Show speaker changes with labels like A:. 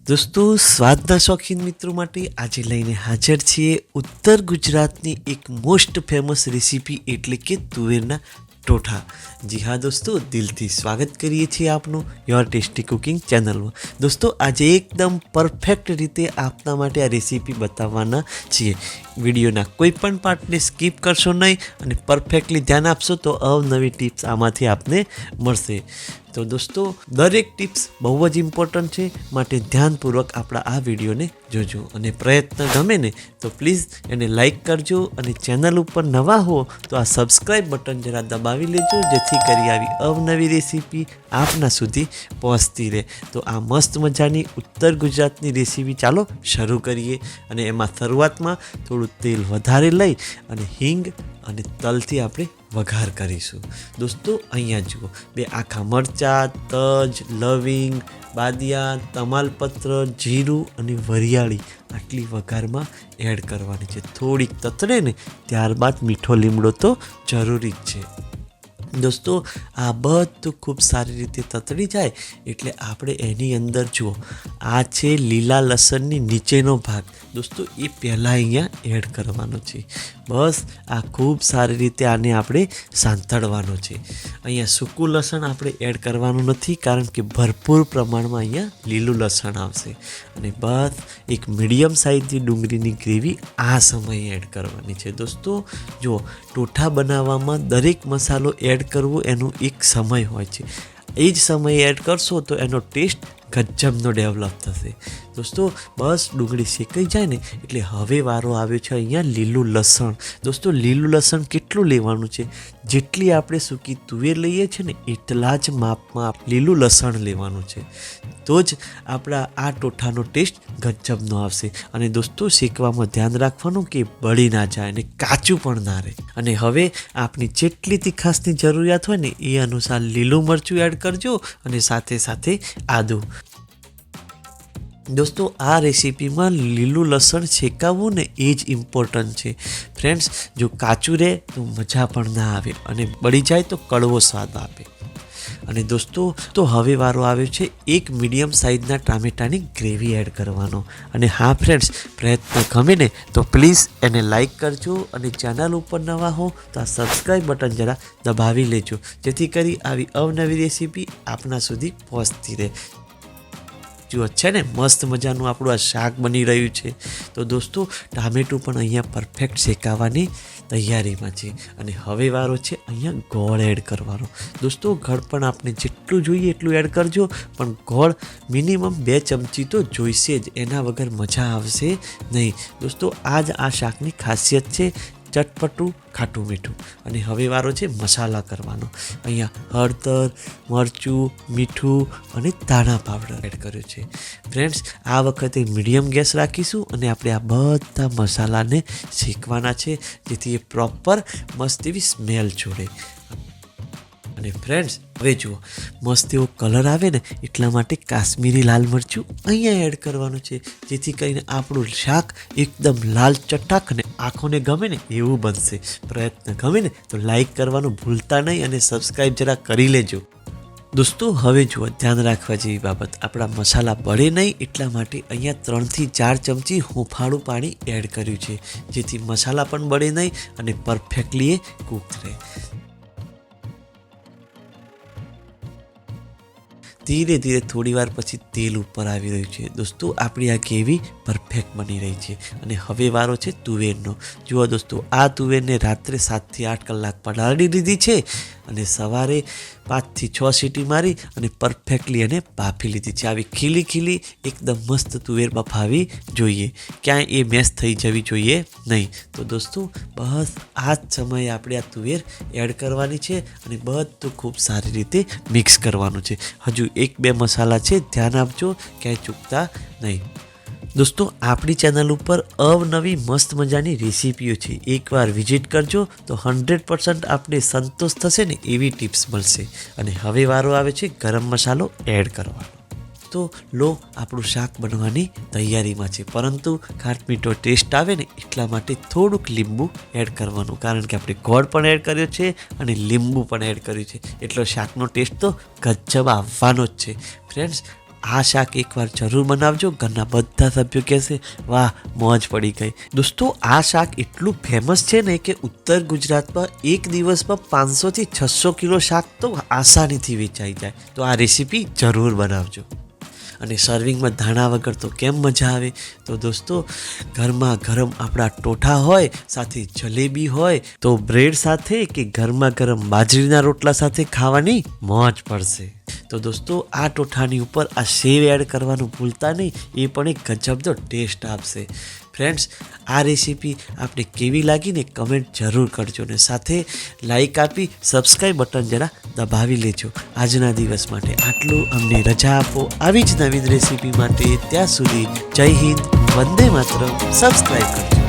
A: દોસ્તો, સ્વાદના શોખીન મિત્રો માટે આજે લઈને હાજર છીએ ઉત્તર ગુજરાતની એક મોસ્ટ ફેમસ રેસીપી એટલે કે તુવેરના ટોઠા. જી હા દોસ્તો, દિલથી સ્વાગત કરીએ છીએ આપનું યોર ટેસ્ટી કુકિંગ ચેનલમાં. દોસ્તો, આજે એકદમ પરફેક્ટ રીતે આપના માટે આ રેસીપી બતાવવાના છીએ. વિડીયોના કોઈ પણ પાર્ટને સ્કીપ કરશો નહીં અને પરફેક્ટલી ધ્યાન આપશો તો અવનવી ટિપ્સ આમાંથી આપને મળશે. તો દોસ્તો, દરેક ટિપ્સ બહુ જ ઇમ્પોર્ટન્ટ છે, માટે ધ્યાનપૂર્વક આપણા આ વિડીયોને જોજો અને પ્રયત્ન ગમે ને તો પ્લીઝ એને લાઈક કરજો અને ચેનલ ઉપર નવા હો તો આ સબસ્ક્રાઈબ બટન જરા દબાવી લેજો, જેથી કરી આવી અવનવી રેસીપી આપના સુધી પહોંચતી રહે. તો આ મસ્ત મજાની ઉત્તર ગુજરાતની રેસીપી ચાલો શરૂ કરીએ. અને એમાં શરૂઆતમાં થોડું તેલ વધારે લઈ અને હિંગ અને તલથી આપણે વઘાર કરીશું. દોસ્તો, અહીંયા જુઓ, 2 આખા મરચાં, તજ, લવિંગ, બાદિયા, તમાલપત્ર, જીરું અને વરિયાળી આટલી વઘારમાં એડ કરવાની છે. થોડીક તતડે ને ત્યારબાદ મીઠો લીમડો તો જરૂરી જ છે. દોસ્તો, આ બધું ખૂબ સારી રીતે તતડી જાય એટલે આપણે એની અંદર જુઓ, આ છે લીલા લસણની નીચેનો ભાગ. દોસ્તો, એ પહેલાં અહીંયા એડ કરવાનો છે. બસ આ ખૂબ સારી રીતે આને આપણે સાંતળવાનો છે. અહીંયા સૂકું લસણ આપણે એડ કરવાનું નથી, કારણ કે ભરપૂર પ્રમાણમાં અહીંયા લીલું લસણ આવશે. અને બસ એક મીડિયમ સાઇઝની ડુંગળીની ગ્રેવી આ સમયે એડ કરવાની છે. દોસ્તો જુઓ, ટોઠા બનાવવામાં દરેક મસાલો એડ કરવો એનો એક સમય હોય છે. એ જ સમયે એડ કરશો તો એનો ટેસ્ટ ગજબનો ડેવલપ થશે. દોસ્તો, બસ ડુંગળી શેકાઈ જાય ને એટલે હવે વારો આવ્યો છે અહીંયા લીલું લસણ. દોસ્તો, લીલું લસણ કેટલું લેવાનું છે? જેટલી આપણે સૂકી તુવેર લઈએ છીએ ને એટલા જ માપમાં લીલું લસણ લેવાનું છે. તો જ આપણા આ ટોઠાનો ટેસ્ટ ગજબનો આવશે. અને દોસ્તો, શેકવામાં ધ્યાન રાખવાનું કે બળી ના જાય અને કાચું પણ ના રહે. અને હવે આપણી જેટલી તીખાશની જરૂરિયાત હોય ને એ અનુસાર લીલું મરચું એડ કરજો અને સાથે સાથે આદું. દોસ્તો, આ રેસીપીમાં લીલું લસણ શેકાવવું ને એ જ ઇમ્પોર્ટન્ટ છે. ફ્રેન્ડ્સ, જો કાચું રહે તો મજા પણ ના આવે અને બળી જાય તો કડવો સ્વાદ આપે. અને દોસ્તો, તો હવે વારો આવ્યો છે એક મીડિયમ સાઇઝના ટામેટાની ગ્રેવી એડ કરવાનો. અને હા ફ્રેન્ડ્સ, પ્રયત્ન ગમે ને તો પ્લીઝ એને લાઈક કરજો અને ચેનલ ઉપર નવા હો તો આ સબસ્ક્રાઈબ બટન જરા દબાવી લેજો, જેથી કરી આવી અવનવી રેસીપી આપના સુધી પહોંચતી રહે. જુઓ છે ને, મસ્ત મજાનું આપણું આ શાક બની રહ્યું છે. તો દોસ્તો, ટામેટું પણ અહીંયા પરફેક્ટ શેકાવાની તૈયારીમાં છે. અને હવે વારો છે અહીંયા ગોળ એડ કરવાનો. દોસ્તો, ગોળ પણ આપણે જેટલું જોઈએ એટલું એડ કરજો, પણ ગોળ મિનિમમ 2 ચમચી તો જોઈશે જ, એના વગર મજા આવશે નહીં. દોસ્તો, આ જ આ શાકની ખાસિયત છે, ચટપટું ખાટું મીઠું. અને હવે વારો છે મસાલા કરવાનો. અહીંયા હળદર, મરચું, મીઠું અને ધાણા પાવડર એડ કર્યો છે. ફ્રેન્ડ્સ, આ વખતે મીડિયમ ગેસ રાખીશું અને આપણે આ બધા મસાલાને શેકવાના છે, જેથી એ પ્રોપર મસ્ત એવી સ્મેલ છોડે. અને ફ્રેન્ડ્સ, હવે જુઓ, મસ્ત એવો કલર આવે ને એટલા માટે કાશ્મીરી લાલ મરચું અહીંયા એડ કરવાનું છે, જેથી કરીને આપણું શાક એકદમ લાલ ચટાક અને આંખોને ગમે ને એવું બનશે. પ્રયત્ન ગમે ને તો લાઈક કરવાનું ભૂલતા નહીં અને સબસ્ક્રાઈબ જરા કરી લેજો. દોસ્તો, હવે જુઓ, ધ્યાન રાખવા જેવી બાબત, આપણા મસાલા બળે નહીં એટલા માટે અહીંયા 3 થી 4 ચમચી હુંફાળું પાણી એડ કર્યું છે, જેથી મસાલા પણ બળે નહીં અને પરફેક્ટલી એ કૂક રહે. ધીરે ધીરે થોડી વાર પછી તેલ ઉપર આવી રહ્યું છે. દોસ્તો, આપણી આ ગ્રેવી પરફેક્ટ બની રહી છે. અને હવે વારો છે તુવેરનો. જુઓ દોસ્તો, આ તુવેરને રાત્રે 7 થી 8 કલાક પલાળી દીધી છે અને સવારે 5 થી 6 સીટી મારી અને પરફેક્ટલી એને બાફી લીધી છે. આવી ખીલી ખીલી એકદમ મસ્ત તુવેર બફાવી જોઈએ, ક્યાંય એ મેશ થઈ જવી જોઈએ નહીં. તો દોસ્તો, બસ આ જ સમયે આપણે આ તુવેર એડ કરવાની છે અને બધું ખૂબ સારી રીતે મિક્સ કરવાનું છે. હજુ 1-2 મસાલા છે, ધ્યાન આપજો, ક્યાંય ચૂકતા નહીં. દોસ્તો, આપણી ચેનલ ઉપર અવનવી મસ્ત મજાની રેસીપીઓ છે, એકવાર વિઝિટ કરજો તો 100% આપણે સંતોષ થશે ને એવી ટિપ્સ મળશે. અને હવે વારો આવે છે ગરમ મસાલો એડ કરવાનો. તો લો, આપણું શાક બનવાની તૈયારીમાં છે, પરંતુ ખાટ મીઠો ટેસ્ટ આવે ને એટલા માટે થોડુંક લીંબુ એડ કરવાનું, કારણ કે આપણે ગોળ પણ એડ કર્યો છે અને લીંબુ પણ એડ કર્યું છે, એટલો શાકનો ટેસ્ટ તો ગજબ આવવાનો જ છે. ફ્રેન્ડ્સ, આ શાક એકવાર જરૂર બનાવજો. ઘરના બધા સભ્યો કહેશે વાહ મોજ પડી ગઈ. દોસ્તો આ શાક એટલું ફેમસ છે ને કે ઉત્તર ગુજરાતમાં એક દિવસમાં 500 થી 600 કિલો શાક તો આસાનીથી વેચાઈ જાય. તો આ રેસીપી જરૂર બનાવજો. અને સર્વિંગમાં ધાણા વગર તો કેમ મજા આવે. તો દોસ્તો ગરમા ગરમ આપણા ટોઠા હોય, સાથે જલેબી હોય, તો બ્રેડ સાથે કે ગરમા ગરમ બાજરીના રોટલા સાથે ખાવાની મોજ પડશે. તો દોસ્તો આ ટોઠાની ઉપર આ સેવ એડ કરવાનું ભૂલતા નહીં, એ પણ એક ગજબનો ટેસ્ટ આપશે. ફ્રેન્ડ્સ આ રેસીપી આપણે કેવી લાગીને કમેન્ટ જરૂર કરજો ને સાથે લાઈક આપી સબસ્ક્રાઈબ બટન જરા દબાવી લેજો. આજના દિવસ માટે આટલું. અમને રજા આપો આવી જ નવીન રેસીપી માટે. ત્યાં સુધી જય હિન્દ, વંદે માતરમ. સબસ્ક્રાઈબ કરજો.